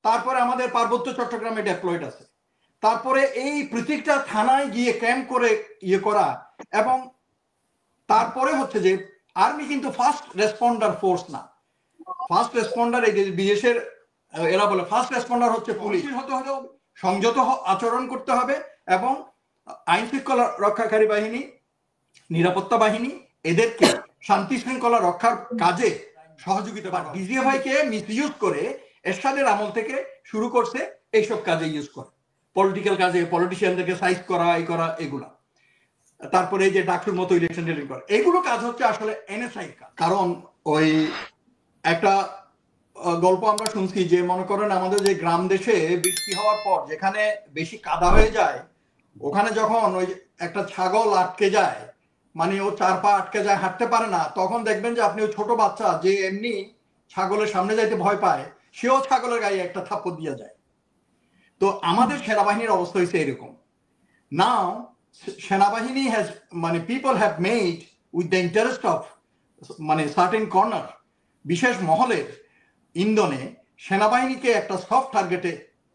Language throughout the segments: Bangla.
তারপরে আমাদের পার্বত্য চট্টগ্রামে ডেপ্লয়েড আছে, তারপরে এই প্রত্যেকটা থানায় গিয়ে ক্যাম্প করে ইয়ে করা, এবং তারপরে হচ্ছে যে আর্মি কিন্তু ফার্স্ট রেসপন্ডার ফোর্স না। ফার্স্ট রেসপন্ডার এই যে বিদেশের এরা বলে ফার্স্ট রেসপন্ডার হচ্ছে পুলিশ হতে হবে, সংযত আচরণ করতে হবে, এবং আইন শৃঙ্খলা রক্ষাকারী বাহিনী, নিরাপত্তা বাহিনী এদেরকে শান্তি শৃঙ্খলা রক্ষার কাজে সহযোগিতা করে। ডিজিএফআইকে মিসইউজ করে এরশাদের আমল থেকে শুরু করছে এইসব কাজে ইউজ করে, পলিটিক্যাল কাজে, পলিটিশিয়ানদেরকে সাইজ করা, এই করা, এগুলা। তারপরে এই যে ডাকুর মতো ইলেকশন ডিলিং করে, এগুলো কাজ হচ্ছে আসলে এনএসআই কাজ। কারণ ওই একটা গল্প আমরা শুনছি যে মনে করেন আমাদের যে গ্রাম দেশে বৃষ্টি হওয়ার পর যেখানে বেশি কাদা হয়ে যায়, ওখানে যখন ওই একটা ছাগল আটকে যায়, মানে ও 4 পা আটকে যায়, হাঁটতে পারে না, তখন দেখবেন যে আপনি ওই ছোট বাচ্চা যে এমনি ছাগলের সামনে যাইতে ভয় পায়, সেও ছাগলের গায়ে একটা থাপ্পড় দিয়ে যায়। তো আমাদের সেনাবাহিনীর অবস্থা হয়েছে এরকম। নাও সেনাবাহিনী হ্যাজ মানে people have made with the interest of মানে সার্টেন কর্নার, বিশেষ মহলের ইন্ধনে সেনাবাহিনীকে একটা সফট টার্গেটে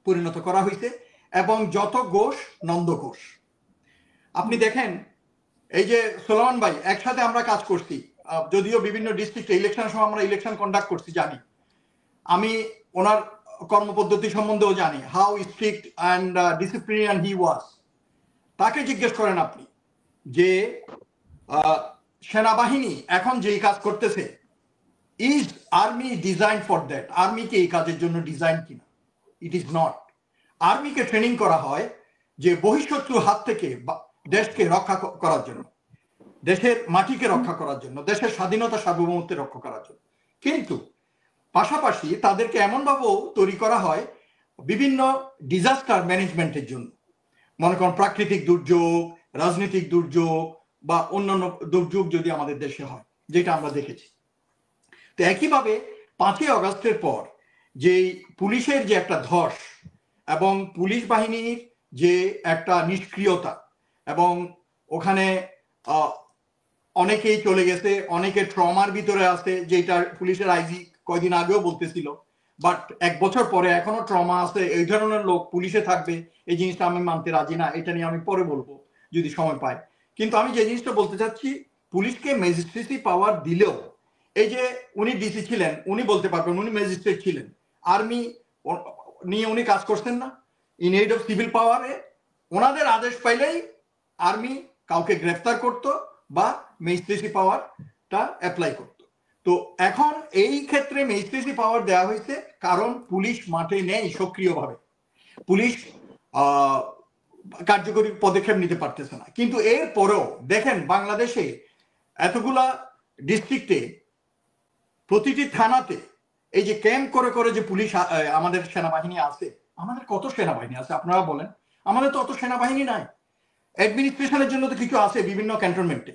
পরিণত করা হয়েছে, এবং যত ঘোষ নন্দ ঘোষ। আপনি দেখেন এই যে সোলামান ভাই, একসাথে আমরা কাজ করছি, যদিও বিভিন্ন ডিস্ট্রিক্টে ইলেকশনের সময় আমরা ইলেকশন কন্ডাক্ট করছি, জানি, আমি ওনার কর্মপদ্ধতি সম্বন্ধেও জানি, হাউ স্ট্রিক্ট অ্যান্ড ডিসিপ্লিনারিয়ান হি ওয়াজ। তাকে জিজ্ঞেস করেন আপনি যে সেনাবাহিনী এখন যেই কাজ করতেছে, is army design for that? Army কি এই কাজের জন্য ডিজাইন কিনা? It is not. আর্মিকে ট্রেনিং করা হয় যে বহিঃশত্রুর হাত থেকে দেশকে রক্ষা করার জন্য, দেশের মাটিকে রক্ষা করার জন্য, দেশের স্বাধীনতা সার্বভৌমত্ব রক্ষা করার জন্য। কিন্তু পাশাপাশি তাদেরকে এমনভাবেও তৈরি করা হয় বিভিন্ন ডিজাস্টার ম্যানেজমেন্টের জন্য, মনে করেন প্রাকৃতিক দুর্যোগ, রাজনৈতিক দুর্যোগ বা অন্যান্য দুর্যোগ যদি আমাদের দেশে হয়, যেটা আমরা দেখেছি। তো একইভাবে 5ই আগস্টের পর যে পুলিশের যে একটা ধস এবং পুলিশ বাহিনীর যে একটা নিষ্ক্রিয়তা, এবং ওখানে অনেকেই চলে গেছে, অনেকে ট্রমার ভিতরে আছে, যেটা পুলিশের আইজি কয়দিন আগেও বলতেছিল, বাট 1 বছর পরে এখনো ট্রমা আছে, এই ধরনের লোক পুলিশে থাকবে, এই জিনিসটা আমি মানতে রাজি না। এটা নিয়ে আমি পরে বলবো যদি সময় পাই। কিন্তু আমি যে জিনিসটা বলতে চাচ্ছি, পুলিশকে ম্যাজিস্ট্রেসি পাওয়ার দিলেও, এই যে উনি ডিসি ছিলেন, উনি বলতে পারবেন উনি ম্যাজিস্ট্রেট ছিলেন, আর্মি নিয়ে উনি কাজ করছেন না। ইন এইড অফ সিভিল পাওয়ারে ওনাদের আদেশ পাইলেই আর্মি কাউকে গ্রেফতার করত বা ম্যাজিস্ট্রেসি পাওয়ারটা অ্যাপ্লাই করত। তো এখন এই ক্ষেত্রে ম্যাজিস্ট্রেসি পাওয়ার দেওয়া হয়েছে কারণ পুলিশ মাঠে নেই সক্রিয়ভাবে, পুলিশ কার্যকরী পদক্ষেপ নিতে পারতেছে না। কিন্তু এর পরেও দেখেন বাংলাদেশে এতগুলা ডিস্ট্রিক্টে প্রতিটি থানাতে এই যে ক্যাম্প করে করে যে পুলিশ আমাদের সেনাবাহিনী আছে, আমাদের কত সেনাবাহিনী আছে আপনারা বলেন? আমাদের তো অত সেনাবাহিনী নাই। অ্যাডমিনিস্ট্রেশনের জন্য তো কিছু আছে বিভিন্ন ক্যান্টনমেন্টে,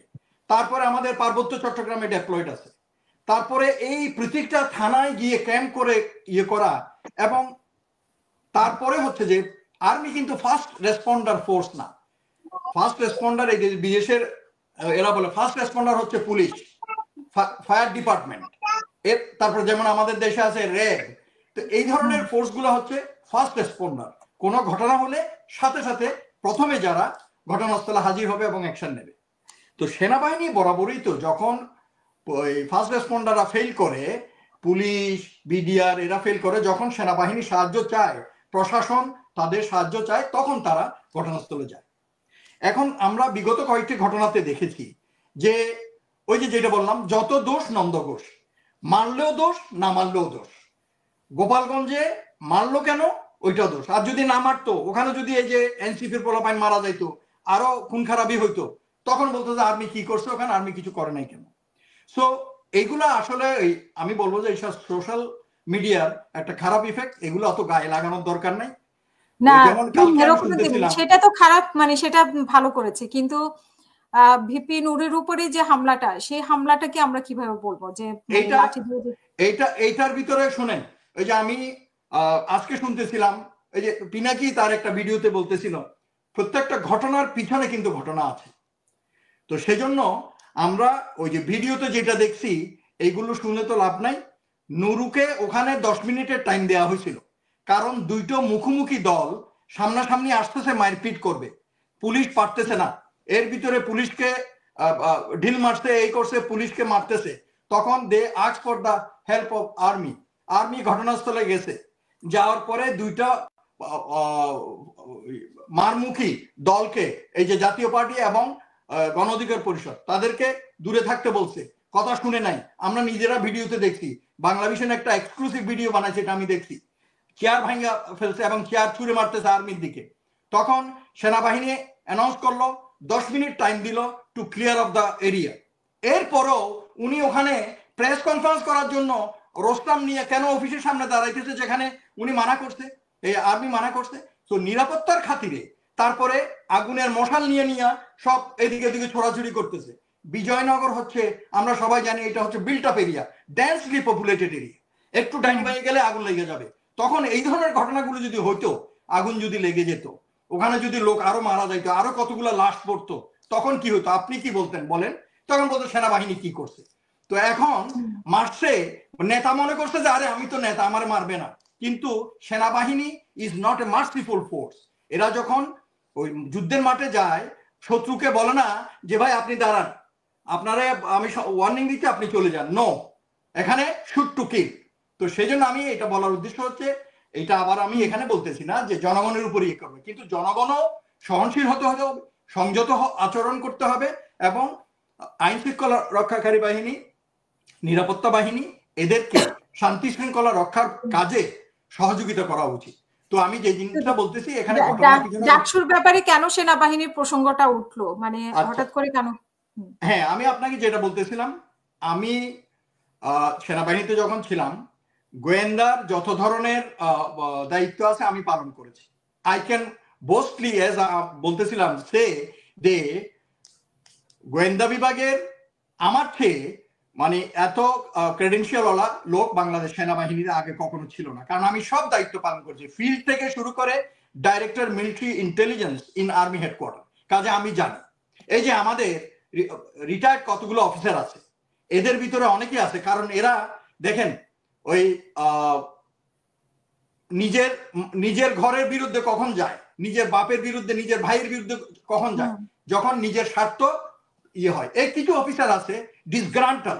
তারপরে আমাদের পার্বত্য চট্টগ্রামে ডেপ্লয়েড আছে, তারপরে এই প্রত্যেকটা থানায় গিয়ে ক্যাম্প করে ইয়ে করা, এবং তারপরে হচ্ছে যে আর্মি কিন্তু ফার্স্ট রেসপন্ডার ফোর্স না। ফার্স্ট রেসপন্ডার এই যে বিদেশের এরা বলে ফার্স্ট রেসপন্ডার হচ্ছে পুলিশ, ফায়ার ডিপার্টমেন্ট, তারপর যেমন আমাদের দেশে আছে র্যাব। তো এই ধরনের ফোর্স গুলো হচ্ছে ফার্স্ট রেসপন্ডার। কোনো ঘটনা হলে সাথে সাথে প্রথমে যারা ঘটনাস্থলে হাজির হবে এবং অ্যাকশন নেবে। তো সেনাবাহিনী বরাবরই তো যখন ফার্স্ট রেসপন্ডাররা ফেল করে, পুলিশ, বিডিআর এরা ফেল করে, যখন সেনাবাহিনী সাহায্য চায়, প্রশাসন তাদের সাহায্য চায়, তখন তারা ঘটনাস্থলে যায়। এখন আমরা বিগত কয়েকটি ঘটনাতে দেখেছি যে ওই যে যেটা বললাম, যত দোষ নন্দ ঘোষ, মারলেও দোষ, না মারলেও দোষ। গোপালগঞ্জে মারলো কেন, ওইটা দোষ। আর যদি না মারতো, ওখানে যদি এই যে এনসিপির পোলাপাইন মারা যাইতো, আরো খুন খারাপই হইতো, তখন বলতো যে আর্মি কি করছে, ওখানে আর্মি কিছু করে নাই কেন। সো এইগুলা আসলে আমি বলবো যে এইসব সোশ্যাল মিডিয়ার একটা খারাপ ইফেক্ট, এগুলো অত গায়ে লাগানোর দরকার নাই। না সেটা তো খারাপ, মানে সেটা ভালো করেছে, কিন্তু ভিপি নূরের উপরে যে হামলাটা, সেই হামলাটাকে আমরা কিভাবে বলবো যে এইটার ভিতরে শুনেন, ওই যে আমি আজকে শুনতেছিলাম, এই যে পিনাকি তার একটা ভিডিওতে বলতেছিল প্রত্যেকটা ঘটনার পিছনে কিন্তু ঘটনা আছে। তো সেজন্য আমরা ওই যে ভিডিওতে যেটা দেখছি এইগুলো শুনে তো লাভ নাই। নুরুকে ওখানে 10 মিনিটের টাইম দেওয়া হয়েছিল, কারণ দুইটো মুখোমুখি দল সামনাসামনি আসতেছে, মারপিট করবে, পুলিশ পারতেছে না, এর ভিতরে পুলিশকে ঢিল মারছে, এই করছে, পুলিশকে মারতেছে, তখন they ask for the help of army. Army ঘটনাস্থলে গেছে, যাওয়ার পরে দুইটা মারমুখী দলকে, এই যে জাতীয় পার্টি এবং গণ অধিকার পরিষদ, তাদেরকে দূরে থাকতে বলছে, কথা শুনে নাই। আমরা নিজেরা ভিডিওতে দেখছি, বাংলাদেশের একটা এক্সক্লুসিভ ভিডিও বানাইছে, এটা আমি দেখছি, চেয়ার ভাঙা ফেলছে এবং চেয়ার ছুঁড়ে মারতেছে আর্মির দিকে। তখন সেনাবাহিনী অ্যানাউন্স করলো 10 মিনিট টাইম দিল to clear of the area. এরপরও উনি ওখানে প্রেস কনফারেন্স করার জন্য রোস্টাম নিয়ে কেন অফিসের সামনে দাঁড়াইতেছে, যেখানে উনি মানা করছে, এই আর্মি মানা করছে। তো নিরাপত্তার খাতিরে তারপরে আগুনের মশাল নিয়ে নিয়ে সব এদিকে এদিকে ছোড়াছুড়ি করতেছে। বিজয়নগর হচ্ছে, আমরা সবাই জানি, এটা হচ্ছে built up area, densely populated area, একটু ডাইনি বাইরে গেলে আগুন লেগে যাবে। তখন এই ধরনের ঘটনাগুলো যদি হইতো, আগুন যদি লেগে যেত, ওখানে যদি লোক আরো মারা যাইতো, আরো কতগুলো লাশ পড়তো, তখন কি হতো? আপনি কি বলতেন বলেন? তখন বলতো সেনাবাহিনী কি করছে। তো এখন মারছে, নেতা মনে করছে যে আরে আমি তো নেতা, আমার মারবে না। কিন্তু সেনাবাহিনী is not a merciful force. এরা যখন ওই যুদ্ধের মাঠে যায়, শত্রুকে বলে না যে ভাই আপনি দাঁড়ান, আপনারা আমি ওয়ার্নিং দিচ্ছি, আপনি চলে যান। নো, এখানে শুট টু কিল। তো সেই জন্য আমি এটা বলার উদ্দেশ্য হচ্ছে, এটা আবার আমি এখানে বলতেছি না যে জনগণের উপর ইয়ে করবে, কিন্তু জনগণও সহনশীল হতে হবে, সংযত আচরণ করতে হবে, এবং আইন শৃঙ্খলা রক্ষাকারী বাহিনী, নিরাপত্তা বাহিনী, এদেরকে শান্তি শৃঙ্খলা রক্ষার কাজে সহযোগিতা করা উচিত। তো আমি যে জিনিসটা বলতেছি এখানে, ডাকসুর ব্যাপারে কেন সেনাবাহিনীর প্রসঙ্গটা উঠলো, মানে হঠাৎ করে কেন? হ্যাঁ, আমি আপনাকে যেটা বলতেছিলাম, আমি সেনাবাহিনীতে যখন ছিলাম, গোয়েন্দার যত ধরনের দায়িত্ব আছে আমি পালন করেছি। আই ক্যান বোস্টলি এজ বলতেছিলাম সে যে গোয়েন্দা বিভাগের আমার চেয়ে মানে এত ক্রেডেন্সিয়ালওয়ালা লোক বাংলাদেশ সেনাবাহিনীর আগে কখনো ছিল না। কারণ আমি সব দায়িত্ব পালন করেছি, ফিল্ড থেকে শুরু করে director military intelligence in army headquarter, কাজে আমি জানি। এই যে আমাদের রিটায়ার্ড কতগুলো অফিসার আছে, এদের ভিতরে অনেকেই আছে, কারণ এরা দেখেন ওই নিজের ঘরের বিরুদ্ধে কখন যায়, নিজের বাপের বিরুদ্ধে, নিজের ভাইয়ের বিরুদ্ধে কখন যায়, যখন নিজের স্বার্থ ইয়ে হয়। এই কিছু অফিসার আছে ডিসগ্রান্টাল,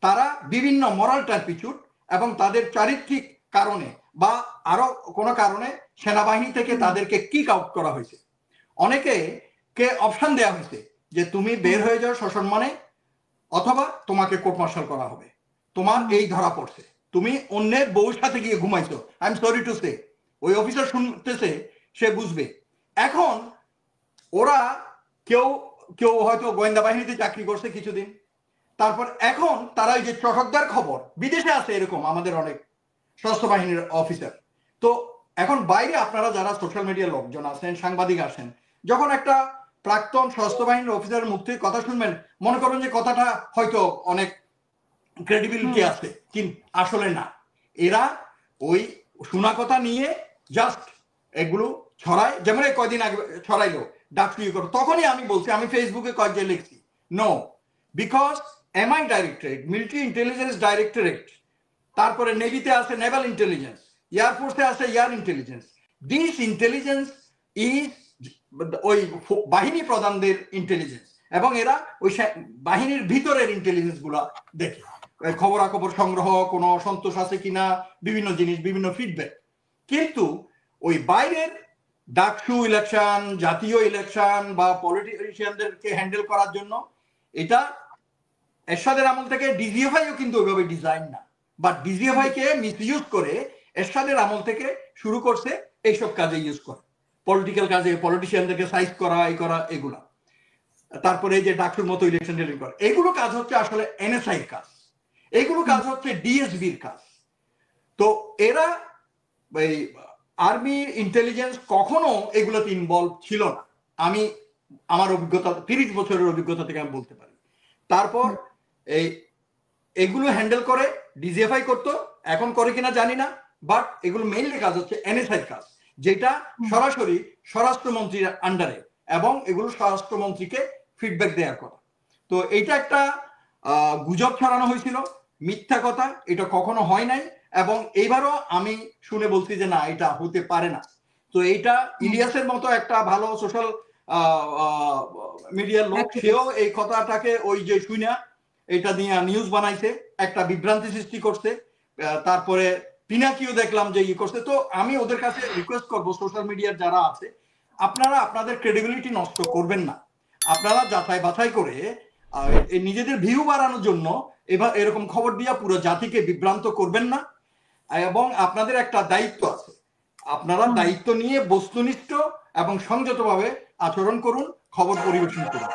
তারা বিভিন্ন মরাল টার্পিচুড এবং তাদের চারিত্রিক কারণে বা আরো কোনো কারণে সেনাবাহিনী থেকে তাদেরকে কিক আউট করা হয়েছে। অনেকে কে অপশন দেওয়া হয়েছে যে তুমি বের হয়ে যাও সসম্মানে, অথবা তোমাকে কোর্ট মার্শাল করা হবে, তোমার এই ধরা পড়ছে, তুমি অন্যের বউর সাথে গিয়ে ঘুমাইছো। I am sorry to say, ওই অফিসার শুনতেছে, সে বুঝবে। এখন ওরা কেউ কেউ হয়তো গোয়েন্দা বাহিনীতে চাকরি করছে কিছুদিন, তারপর এখন তারা এই যে চটকদার খবর, বিদেশে আছে এরকম আমাদের অনেক সশস্ত্র বাহিনীর অফিসার। তো এখন বাইরে আপনারা যারা সোশ্যাল মিডিয়ার লোকজন আছেন, সাংবাদিক আসেন, যখন একটা প্রাক্তন সশস্ত্র বাহিনীর অফিসারের মুখ থেকে কথা শুনবেন, মনে করবেন যে কথাটা হয়তো অনেক ক্রেডিবিলিটি আছে, কিন্তু আসলে না। এরা ওই শোনা কথা নিয়ে জাস্ট এগুলো ছড়ায়। যেমন এই কয়দিন আগে ছড়াইলো ডাকসু ইয়ে করো, তখনই আমি বলছি, আমি ফেসবুকে কয়েক লিখছি, no, because MI directorate, military intelligence directorate, তারপরে নেভিতে আছে নেভাল ইন্টেলিজেন্স, এয়ারফোর্সে আছে air intelligence. This intelligence is ওই বাহিনী প্রধানদের ইন্টেলিজেন্স, এবং এরা ওই বাহিনীর ভিতরের ইন্টেলিজেন্স গুলা দেখে, খবরাখবর সংগ্রহ, কোনো অসন্তোষ আছে কিনা, বিভিন্ন জিনিস, বিভিন্ন ফিডব্যাক। কিন্তু ওই বাইরের ডাকসু ইলেকশন, জাতীয় ইলেকশন বা পলিটিশিয়ানদেরকে হ্যান্ডেল করার জন্য, এটা এরশাদের আমল থেকে ডিজিএফআইও কিন্তু ওইভাবে ডিজাইন না, বাট ডিজিএফআই কে মিসইউজ করে এরশাদের আমল থেকে শুরু করছে এইসব কাজে ইউজ করে, পলিটিক্যাল কাজে, পলিটিশিয়ানদেরকে সাইজ করা, এই করা, এগুলা। তারপরে এই যে ডাকসুর মতো ইলেকশন ডিলিং করা, এগুলো কাজ হচ্ছে আসলে এনএসআই এর কাজ, এগুলো কাজ হচ্ছে ডিএসবির কাজ। তো এরা এই আর্মি ইন্টেলিজেন্স কখনো এগুলোতে ইনভলভ ছিল না। আমি আমার অভিজ্ঞতা, 30 বছরের অভিজ্ঞতা থেকে আমি বলতে পারি। তারপর এগুলো হ্যান্ডেল করে ডিজিএফআই করতো, এখন করে কিনা জানি না, বাট এগুলো মেইনলি কাজ হচ্ছে এনএসআই কাজ, যেটা সরাসরি স্বরাষ্ট্রমন্ত্রীর আন্ডারে, এবং এগুলো স্বরাষ্ট্রমন্ত্রীকে ফিডব্যাক দেওয়ার কথা। তো এইটা একটা গুজব ছড়ানো হয়েছিল, মিথ্যা কথা, এটা কখনো হয় নাই। এবং এইবারও আমি শুনে বলছি যে না, এটা হতে পারে না। তো এইটা ইলিয়াসের মতো একটা ভালো সোশ্যাল মিডিয়ার লোক, সেও এই কথাটাকে ওই যে শুনা এটা নিয়ে নিউজ বানাইছে, একটা বিভ্রান্তি সৃষ্টি করছে। তারপরে পিনাকিও দেখলাম যে করছে। তো আমি ওদের কাছে রিকোয়েস্ট করবো, সোশ্যাল মিডিয়ার যারা আছে, আপনারা আপনাদের ক্রেডিবিলিটি নষ্ট করবেন না। আপনারা যাচাই বাছাই করে নিজেদের ভিউ বাড়ানোর জন্য এবার এরকম খবর দিয়া পুরো জাতিকে বিভ্রান্ত করবেন না। এবং আপনাদের একটা দায়িত্ব আছে, আপনারা দায়িত্ব নিয়ে বস্তুনিষ্ঠ এবং সংযতভাবে আচরণ করুন, খবর পরিবেশন করুন।